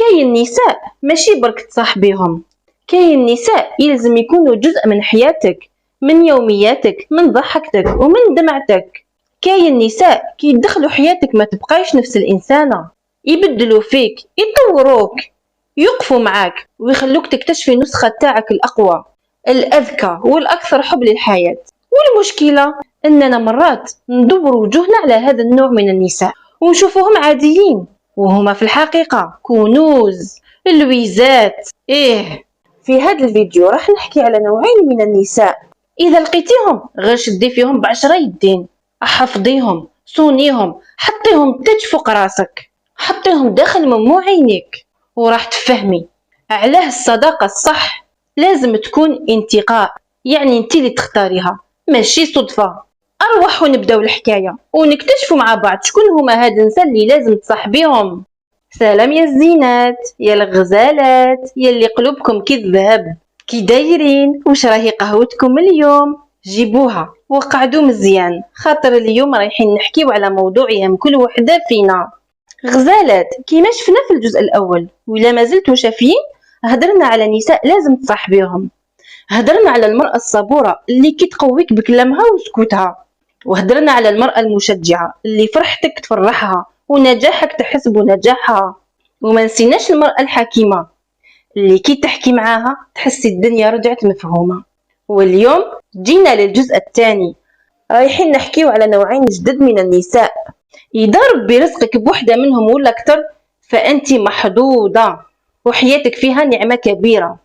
كاين نساء ماشي برك تصاحبيهم، كاين نساء يلزم يكونوا جزء من حياتك، من يومياتك، من ضحكتك ومن دمعتك. كاين نساء كي يدخلوا حياتك ما تبقايش نفس الإنسانة، يبدلوا فيك، يطوروك، يقفوا معاك ويخلوك تكتشفي نسخة تاعك الأقوى، الأذكى والأكثر حب للحياة. والمشكلة أننا مرات ندور وجوهنا على هذا النوع من النساء ونشوفوهم عاديين، وهما في الحقيقة كنوز، اللويزات. في هذا الفيديو راح نحكي على نوعين من النساء، إذا لقيتيهم غير شدي فيهم ب10 يدين، حفظيهم، صونيهم، حطيهم تاج فوق راسك، حطيهم داخل ممو عينيك، وراح تفهمي علاه الصداقة الصح لازم تكون انتقاء، يعني انت اللي تختاريها ماشي صدفة. أروح ونبداو الحكاية ونكتشفوا مع بعض شكون هما هاد النساء اللي لازم تصاحبيهم. سلام يا الزينات، يا الغزالات، يا اللي قلوبكم كي الذهب، كي دايرين؟ واش راهي قهوتكم اليوم؟ جيبوها وقعدوا مزيان، خاطر اليوم رايحين نحكيو على موضوع يهم كل وحده فينا. غزالات، كيما شفنا في الجزء الاول ولا ما زلتوا شافين، هدرنا على نساء لازم تصاحبيهم، هدرنا على المرأة الصبورة اللي كي تقويك بكلامها وسكوتها، وهدرنا على المرأة المشجعة اللي فرحتك تفرحها ونجاحك تحس بنجاحها، وما نسيناش المرأة الحكيمة اللي كي تحكي معاها تحسي الدنيا رجعت مفهومة. واليوم جينا للجزء الثاني، رايحين نحكيو على نوعين جدد من النساء، إذا ربي رزقك بوحدة منهم ولا أكتر فأنت محظوظة وحياتك فيها نعمة كبيرة.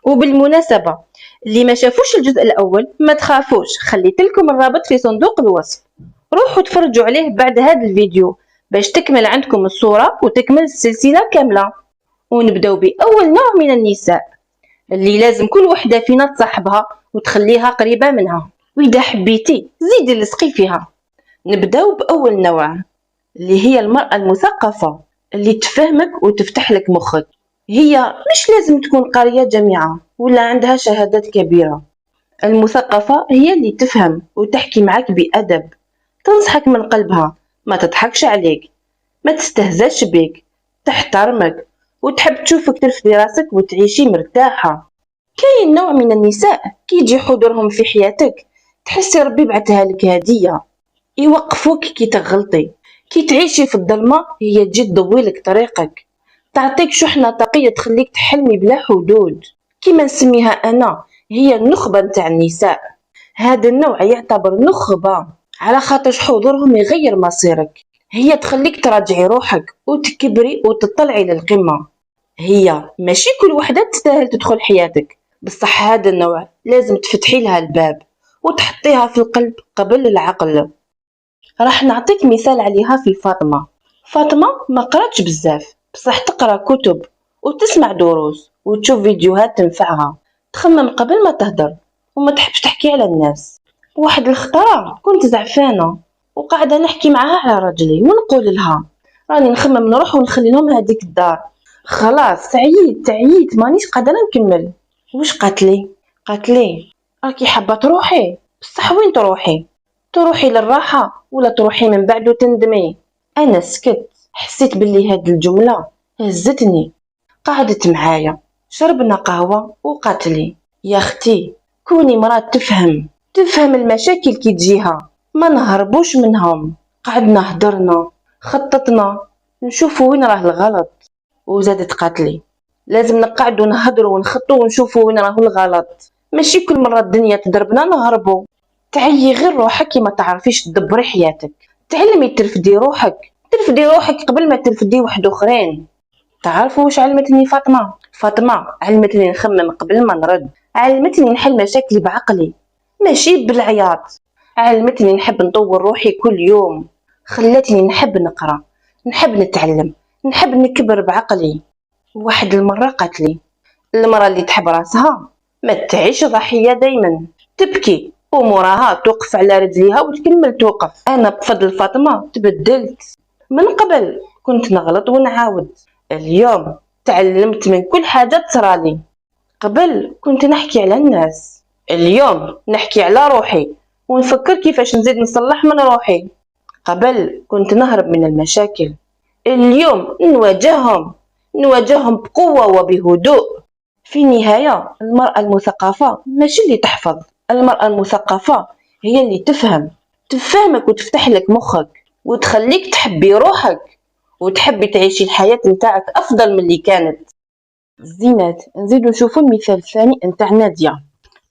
وبالمناسبة اللي ما شافوش الجزء الأول ما تخافوش، خليت لكم الرابط في صندوق الوصف، روحوا تفرجوا عليه بعد هذا الفيديو باش تكمل عندكم الصورة وتكمل السلسلة كاملة. ونبداو بأول نوع من النساء اللي لازم كل وحدة فينا تصاحبها وتخليها قريبة منها، وإذا حبيتي زيدي لصقي فيها. نبداو بأول نوع اللي هي المرأة المثقفة اللي تفهمك وتفتح لك مخك. هي مش لازم تكون قارية جامعة ولا عندها شهادات كبيرة، المثقفة هي اللي تفهم وتحكي معك بأدب، تنصحك من قلبها، ما تضحكش عليك، ما تستهزاش بك، تحترمك وتحب تشوفك ترفدي راسك وتعيشي مرتاحة. كاين نوع من النساء كي يجي حضورهم في حياتك تحسي ربي بعتها لك هدية، يوقفوك كي تغلطي، كي تعيشي في الظلمة هي تجي تضوي لك طريقك، تعطيك شحنة طاقية تخليك تحلمي بلا حدود. كما نسميها أنا هي النخبة نتاع النساء. هذا النوع يعتبر نخبة على خاطر حضورهم يغير مصيرك، هي تخليك تراجعي روحك وتكبري وتطلعي للقمة. هي ماشي كل وحدة تستاهل تدخل حياتك، بصح هذا النوع لازم تفتحي لها الباب وتحطيها في القلب قبل العقل. راح نعطيك مثال عليها في فاطمة. فاطمة ما قراتش بزاف، بصح تقرا كتب وتسمع دروس وتشوف فيديوهات تنفعها، تخمم قبل ما تهدر وما تحبش تحكي على الناس. واحد الخطرة كنت زعفانة وقاعدة نحكي معها على رجلي ونقول لها راني نخمم نروح ونخلي لهم هذيك الدار، خلاص تعييت مانيش قادرة نكمل. واش قالت لي راكي حابة تروحي، بصح وين تروحي للراحة ولا تروحي من بعد وتندمي؟ انا سكت، حسيت باللي هاد الجملة هزتني. قعدت معايا، شربنا قهوة وقالت لي يا اختي كوني مرأة تفهم المشاكل كي تجيها، ما نهربوش منهم. قعدنا هدرنا، خططنا نشوفوا وين راه الغلط. وزادت قالت لي لازم نقعدوا نهضروا ونخطوا ونشوفوا وين راه الغلط، ماشي كل مرة الدنيا تضربنا نهربوا. تعيي غير روحك ما تعرفيش تدبري حياتك، تعلمي ترفدي روحك قبل ما ترفدي واحد اخرين. تعرفوا واش علمتني فاطمة علمتني نخمم قبل ما نرد، علمتني نحل مشاكلي بعقلي ماشي بالعياط، علمتني نحب نطور روحي كل يوم، خلتني نحب نقرا، نحب نتعلم، نحب نكبر بعقلي. واحد المرة قالت لي المرأة اللي تحب راسها ما تعيش ضحية، دايما تبكي وموراها توقف على رجليها وتكمل توقف. انا بفضل فاطمة تبدلت، من قبل كنت نغلط ونعاود، اليوم تعلمت من كل حاجة تصرالي. قبل كنت نحكي على الناس، اليوم نحكي على روحي ونفكر كيفاش نزيد نصلح من روحي. قبل كنت نهرب من المشاكل، اليوم نواجههم نواجههم بقوة وبهدوء. في النهاية المرأة المثقفة ماشي اللي تحفظ، المرأة المثقفة هي اللي تفهمك وتفتح لك مخك وتخليك تحبي روحك وتحبي تعيشي الحياة نتاعك أفضل من اللي كانت. زينات، نزيدو نشوفو المثال الثاني نتاع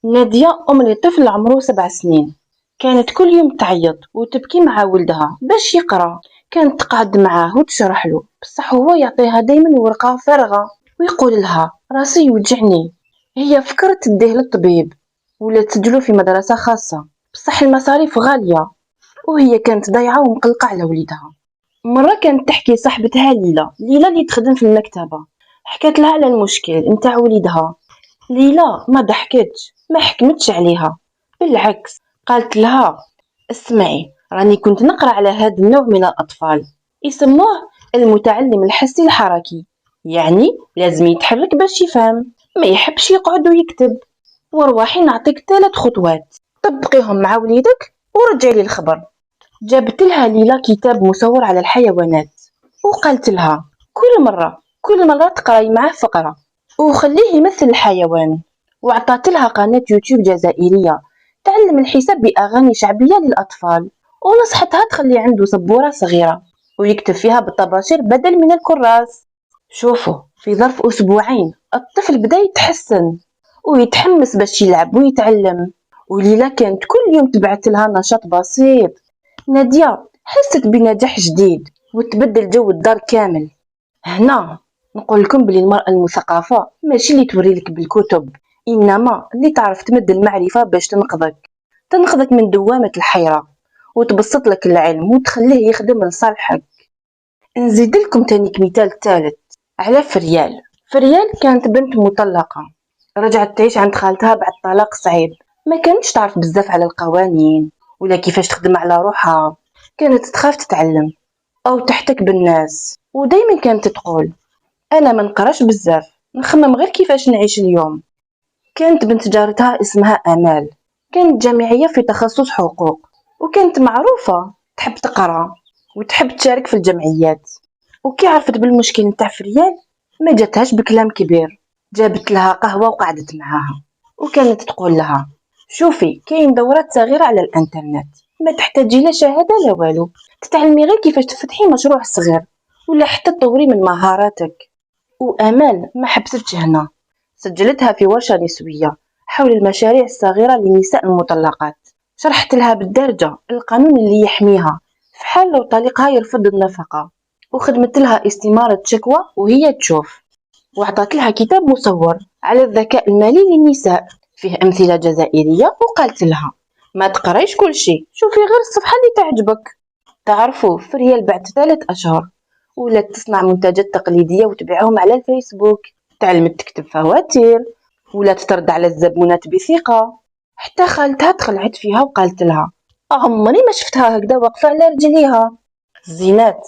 نادية أم لطفل عمره 7 سنين، كانت كل يوم تعيط وتبكي مع ولدها باش يقرا. كانت تقعد معاه وتشرح له، بصح هو يعطيها دايما ورقة فارغة ويقول لها راسي يوجعني. هي فكرت تديه للطبيب ولا تسجلو في مدرسة خاصة، بصح المصاريف غالية وهي كانت ضايعة ومقلقة على وليدها. مرة كانت تحكي صاحبتها ليلى اللي تخدم في المكتبة، حكت لها على المشكل نتاع وليدها. ليلى ما ضحكتش، ما حكمتش عليها، بالعكس قالت لها اسمعي، راني كنت نقرا على هذا النوع من الأطفال يسموه المتعلم الحسي الحركي، يعني لازم يتحرك باش يفهم، ما يحبش يقعد ويكتب. وارواحي نعطيك 3 خطوات طبقيهم مع وليدك ورجعي لي الخبر. جابت لها ليلى كتاب مصور على الحيوانات وقالت لها كل مرة تقراي معاه فقرة وخليه يمثل الحيوان. وعطات لها قناة يوتيوب جزائرية تعلم الحساب بأغاني شعبية للأطفال، ونصحتها تخلي عنده سبورة صغيرة ويكتب فيها بالطباشير بدل من الكراس. شوفوا، في ظرف أسبوعين الطفل بدأ يتحسن ويتحمس باش يلعب ويتعلم. وليلى كانت كل يوم تبعت لها نشاط بسيط. نادية حست بنجاح جديد وتبدل جو الدار كامل. هنا نقول لكم بلي المرأة المثقفة ماشي اللي توري لك بالكتب، إنما اللي تعرف تمد المعرفة باش تنقذك من دوامة الحيرة وتبسط لك العلم وتخليه يخدم لصالحك. نزيد لكم تاني مثال ثالث على فريال. كانت بنت مطلقة، رجعت تعيش عند خالتها بعد طلاق صعيب. ما كانتش تعرف بزاف على القوانين ولا كيفاش تخدم على روحها، كانت تخاف تتعلم أو تحتك بالناس، ودايما كانت تقول أنا ما نقراش بزاف، نخمم غير كيفاش نعيش اليوم. كانت بنت جارتها اسمها أمال، كانت جامعية في تخصص حقوق وكانت معروفة تحب تقرا وتحب تشارك في الجمعيات. وكي عرفت بالمشكل نتاع فريال ما جاتهاش بكلام كبير، جابت لها قهوة وقعدت معاها وكانت تقول لها شوفي، كاين دورات صغيرة على الانترنت ما تحتاجي لا شهادة لا والو، تتعلمي غير كيفاش تفتحي مشروع صغير ولا حتى تطوري من مهاراتك. وأمال ما حبستش هنا، سجلتها في ورشة نسوية حول المشاريع الصغيرة للنساء المطلقات. شرحت لها بالدرجة القانون اللي يحميها في حال لو طليقها يرفض النفقة، وخدمت لها استمارة شكوى وهي تشوف. وعطات لها كتاب مصور على الذكاء المالي للنساء فيه أمثلة جزائرية، وقالت لها ما تقريش كل شيء، شوفي غير الصفحة اللي تعجبك. تعرفوا فريال بعد 3 أشهر ولات تصنع منتجات تقليدية وتبيعهم على الفيسبوك، تعلمت تكتب فواتير ولات ترد على الزبونات بثقة. حتى خالتها تخلعت فيها وقالت لها عمري ما شفتها هكذا واقفة على رجليها. زينات،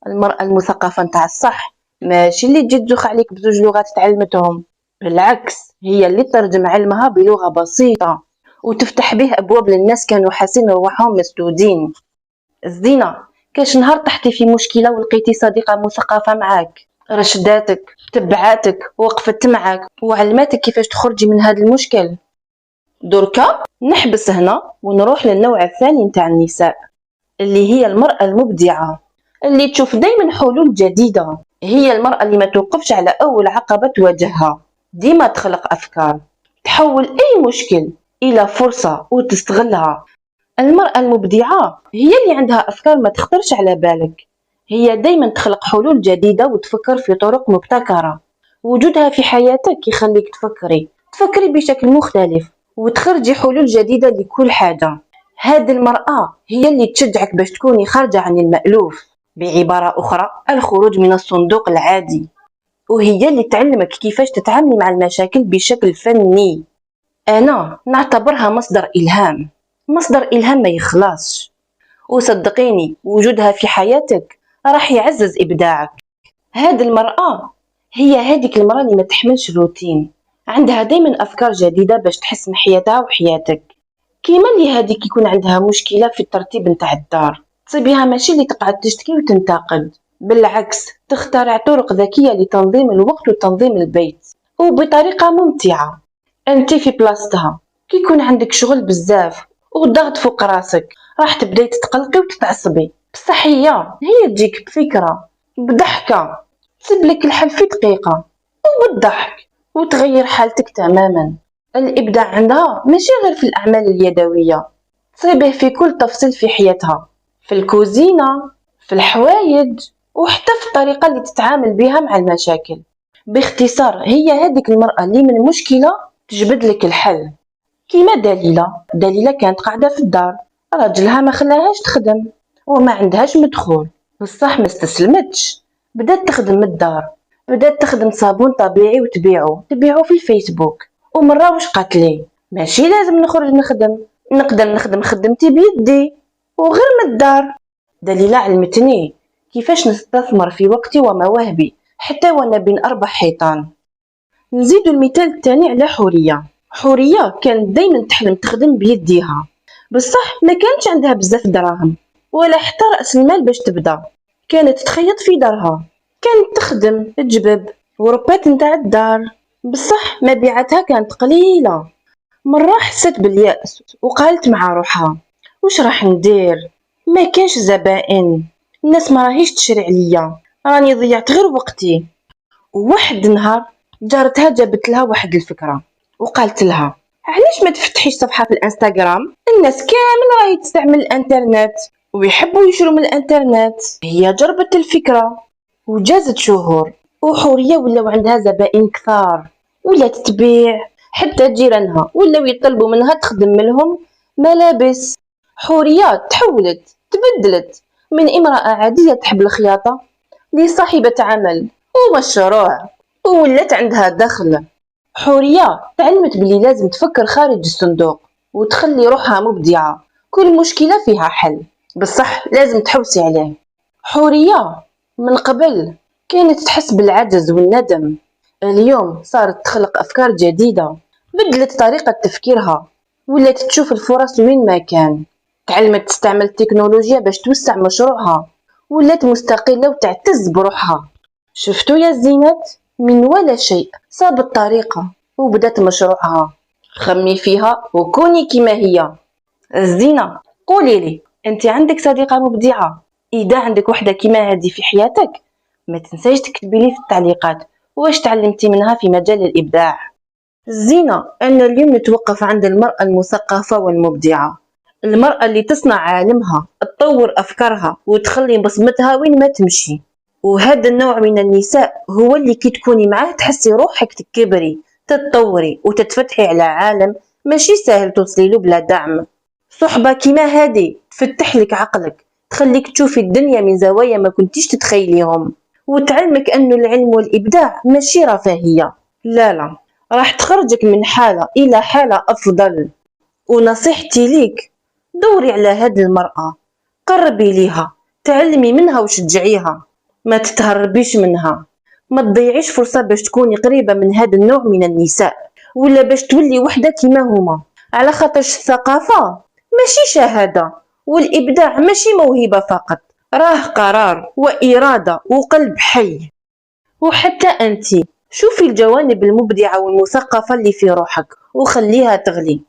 المرأة المثقفة نتاع الصح ماشي اللي تجي تزوخ عليك بزوج لغات تعلمتهم، بالعكس هي اللي ترجم علمها بلغة بسيطة وتفتح به أبواب للناس كانوا حاسين رواحهم مسدودين. الزينة، كاش نهار طحتي في مشكلة ولقيتي صديقة مثقفة معاك، رشداتك تبعاتك وقفت معاك وعلماتك كيفاش تخرجي من هذا المشكل. دركا نحبس هنا ونروح للنوع الثاني نتاع النساء اللي هي المرأة المبدعة اللي تشوف دايما حلول جديدة. هي المرأة اللي ما توقفش على أول عقبة تواجهها، ديما تخلق أفكار تحول أي مشكل إلى فرصة وتستغلها. المرأة المبدعة هي اللي عندها أفكار ما تخطرش على بالك، هي دايما تخلق حلول جديدة وتفكر في طرق مبتكرة. وجودها في حياتك يخليك تفكري بشكل مختلف وتخرجي حلول جديدة لكل حاجة. هذه المرأة هي اللي تشجعك باش تكوني خارجة عن المألوف، بعبارة أخرى الخروج من الصندوق العادي، وهي اللي تعلمك كيفاش تتعاملي مع المشاكل بشكل فني. أنا نعتبرها مصدر إلهام ما يخلصش، وصدقيني وجودها في حياتك راح يعزز إبداعك. هذه المرأة هي هذيك المرأة اللي ما تحملش روتين، عندها دايما أفكار جديدة باش تحسن حياتها وحياتك. كيما اللي هذيك يكون عندها مشكلة في الترتيب نتاع الدار، تصيبيها ماشي اللي تقعد تشتكي وتنتقد، بالعكس، تخترع طرق ذكية لتنظيم الوقت وتنظيم البيت وبطريقة ممتعة. انت في بلاصتها كي يكون عندك شغل بزاف والضغط فوق راسك راح تبداي تتقلقي وتتعصبي، بصح هي تجيك بفكرة بضحكة تسيبلك الحل في دقيقة وبالضحك وتغير حالتك تماما. الإبداع عندها ماشي غير في الأعمال اليدوية، تصيبه في كل تفصيل في حياتها، في الكوزينة، في الحوايج، وحتى في الطريقة اللي تتعامل بها مع المشاكل. باختصار هي هذيك المرأة اللي من مشكلة تجبد لك الحل. كيما دليلة كانت قاعدة في الدار، راجلها ما خلاهاش تخدم وما عندهاش مدخول، بصح ما استسلمتش، بدات تخدم من الدار، بدات تخدم صابون طبيعي وتبيعه في الفيسبوك. ومره واش قالت لي؟ ماشي لازم نخرج نخدم، نقدر نخدم خدمتي بيدي وغير من الدار. دليلة علمتني كيفاش نستثمر في وقتي ومواهبي حتى وانا بين اربع حيطان. نزيد المثال الثاني على حورية كانت دايما تحلم تخدم بيديها، بصح ما كانش عندها بزاف دراهم ولا حتى رأس المال باش تبدا. كانت تخيط في دارها، كانت تخدم تجبب وربات نتاع الدار، بصح مبيعاتها كانت قليلة. مرة حست باليأس وقالت مع روحها وش راح ندير، ما كانش زبائن، الناس ما راهيش تشري عليا، راني ضيعت غير وقتي. وواحد النهار جارتها جابت لها واحد الفكرة وقالت لها علاش ما تفتحيش صفحة في الانستغرام، الناس كامل راهي تستعمل الانترنت ويحبوا يشروا من الانترنت. هي جربت الفكرة وجازت شهور وحورية ولاو عندها زبائن كثار، ولات تبيع، حتى جيرانها ولاو يطلبوا منها تخدم لهم ملابس. حورية تحولت، تبدلت من امرأة عادية تحب الخياطة لصاحبة عمل ومشروع، وولات عندها دخل. حورية تعلمت بلي لازم تفكر خارج الصندوق وتخلي روحها مبدعة، كل مشكلة فيها حل، بصح لازم تحوسي عليه. حورية من قبل كانت تحس بالعجز والندم، اليوم صارت تخلق أفكار جديدة، بدلت طريقة تفكيرها، ولات تشوف الفرص وين ما كان. تعلمت تستعمل التكنولوجيا باش توسع مشروعها، ولات مستقلة وتعتز بروحها. شفتوا يا الزينات، من ولا شيء صابت طريقة وبدات مشروعها. خمي فيها وكوني كما هي. الزينة، قولي لي انت عندك صديقة مبدعة؟ اذا عندك وحدة كما هذه في حياتك ما تنسايش تكتبي لي في التعليقات واش تعلمتي منها في مجال الإبداع. الزينة، أنا اليوم نتوقف عند المرأة المثقفة والمبدعة، المرأة اللي تصنع عالمها، تطور أفكارها وتخلي بصمتها وين ما تمشي. وهذا النوع من النساء هو اللي كي تكوني معاه تحسي روحك تكبري، تتطوري وتتفتحي على عالم ماشي سهل توصلي له بلا دعم. صحبة كيما هذه تفتح لك عقلك، تخليك تشوفي الدنيا من زوايا ما كنتيش تتخيليهم، وتعلمك أنه العلم والإبداع ماشي رفاهية، لا، راح تخرجك من حالة إلى حالة أفضل. ونصيحتي ليك دوري على هذه المرأة، قربي ليها، تعلمي منها وشجعيها، ما تتهربيش منها، ما تضيعيش فرصة باش تكوني قريبة من هذا النوع من النساء ولا باش تولي وحدة كيما هما. على خاطرش الثقافة ماشي شهادة، والإبداع ماشي موهبة فقط، راه قرار وإرادة وقلب حي. وحتى أنت شوفي الجوانب المبدعة والمثقفة اللي في روحك وخليها تغلي.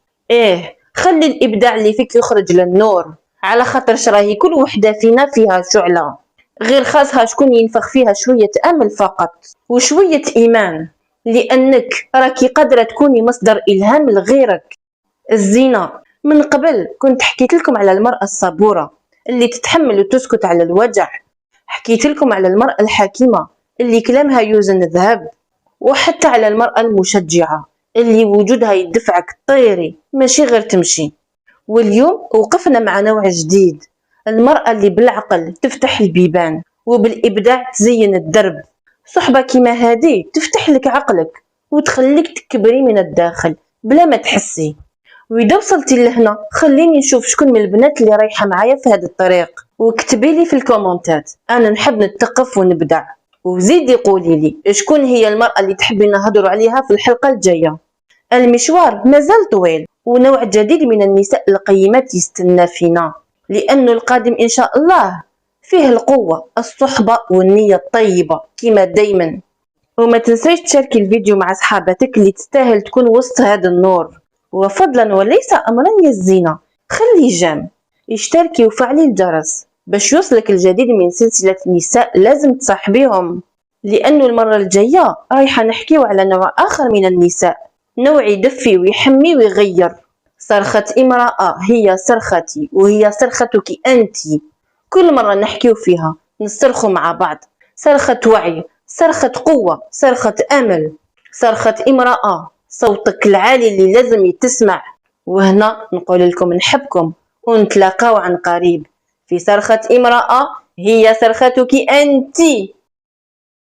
خلي الإبداع اللي فيك يخرج للنور، على خاطرش راهي كل وحدة فينا فيها شعلة، غير خاصها شكون ينفخ فيها شوية أمل فقط وشوية إيمان، لأنك راكي قادرة تكوني مصدر إلهام لغيرك. الزينة، من قبل كنت حكيت لكم على المرأة الصبورة اللي تتحمل وتسكت على الوجع، حكيت لكم على المرأة الحكيمة اللي كلامها يوزن الذهب، وحتى على المرأة المشجعة اللي وجودها يدفعك طيري ماشي غير تمشي. واليوم وقفنا مع نوع جديد، المرأة اللي بالعقل تفتح البيبان وبالإبداع تزين الدرب. صحبة كيما هذه تفتح لك عقلك وتخليك تكبري من الداخل بلا ما تحسي. وإذا وصلتي لهنا خليني نشوف شكون من البنات اللي رايحة معايا في هذا الطريق، واكتبي لي في الكومنتات، أنا نحب نتثقف ونبدع. وزيدي قولي لي شكون هي المرأة اللي تحبي نهضروا عليها في الحلقة الجاية. المشوار مازال طويل ونوع جديد من النساء القيمات يستنى فينا، لأنه القادم إن شاء الله فيه القوة، الصحبة والنية الطيبة كما دايما. وما تنسيش تشاركي الفيديو مع صحابتك اللي تستاهل تكون وسط هذا النور. وفضلا وليس أمرا يا الزينة، خلي جام، اشتركي وفعلي الجرس باش يوصلك الجديد من سلسلة نساء لازم تصاحبيهم. لأنه المرة الجاية رايحة نحكيو على نوع آخر من النساء، نوع يدفي ويحمي ويغير. صرخة امرأة هي صرختي وهي صرختك أنت. كل مرة نحكيو فيها نصرخوا مع بعض، صرخة وعي، صرخة قوة، صرخة أمل، صرخة امرأة، صوتك العالي اللي لازم يتسمع. وهنا نقول لكم نحبكم ونتلاقاو عن قريب في صرخة امرأة هي صرختك أنت.